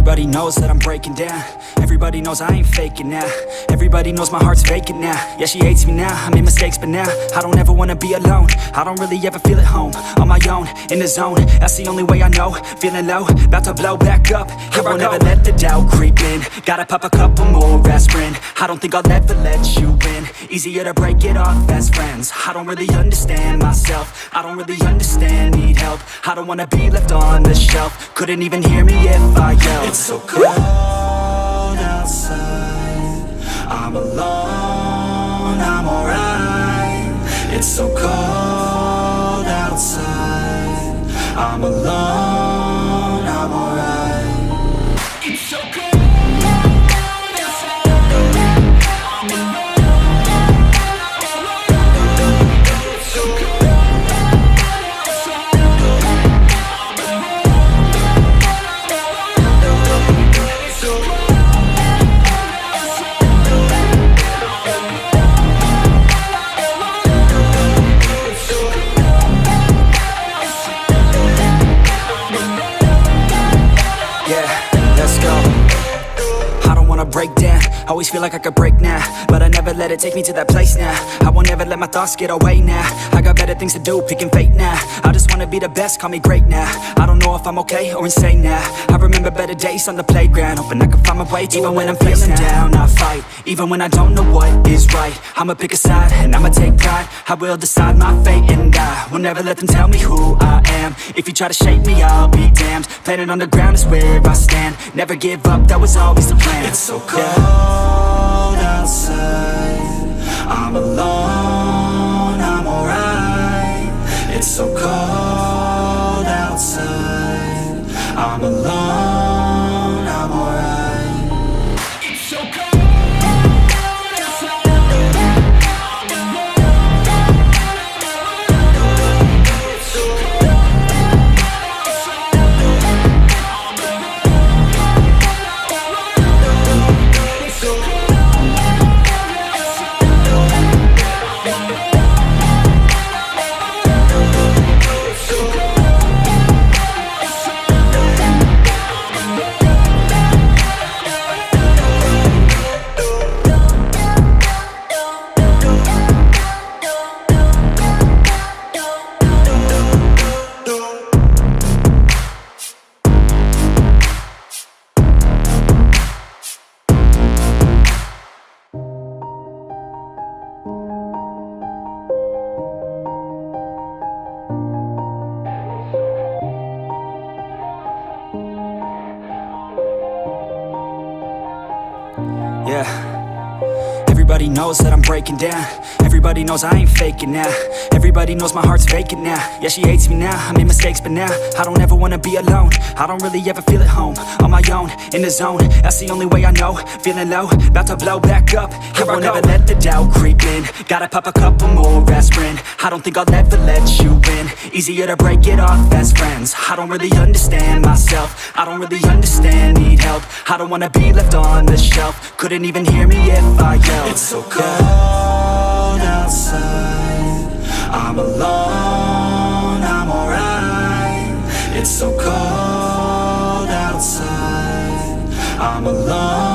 Everybody knows that I'm breaking down. Everybody knows I ain't faking now. Everybody knows my heart's vacant now. Yeah, she hates me now, I made mistakes but now I don't ever wanna be alone. I don't really ever feel at home. On my own, in the zone, that's the only way I know. Feeling low, about to blow back up. Here I won't ever let the doubt creep in. Gotta pop a couple more aspirin. I don't think I'll ever let you in. Easier to break it off best friends. I don't really understand myself. I don't really understand, need help. I don't wanna be left on the shelf. Couldn't even hear me if I yelled. It's so cold outside, I'm alone, I'm alright. It's so cold outside, I'm alone, I'm alright. It's so cold. Break down, always feel like I could break now, but I never let it take me to that place now. I won't ever let my thoughts get away now. I got better things to do, picking fate now. I just wanna be the best, call me great now. I don't know if I'm okay or insane now. I remember better days on the playground, hoping I can find my way. Even when I'm feeling down, I fight. Even when I don't know what is right, I'ma pick a side and I'ma take pride. I will decide my fate and I will never let them tell me who I am. If you try to shape me, I'll be damned. Planet on the ground is where I stand. Never give up, that was always the plan. It's so cold outside, I'm alone, I'm alright. It's so cold outside, I'm alone, I'm alright. It's so cold. Everybody knows that I'm breaking down. Everybody knows I ain't faking now. Everybody knows my heart's vacant now. Yeah, she hates me now, I made mistakes but now I don't ever wanna be alone. I don't really ever feel at home. On my own, in the zone, that's the only way I know. Feeling low, about to blow back up. Here I won't ever let the doubt creep in. Gotta pop a couple more aspirin. I don't think I'll ever let you in. Easier to break it off best friends. I don't really understand myself. I don't really understand, need help. I don't wanna be left on the shelf. Couldn't even hear me if I yelled. It's so cold outside, I'm alone, I'm alright. It's so cold outside, I'm alone.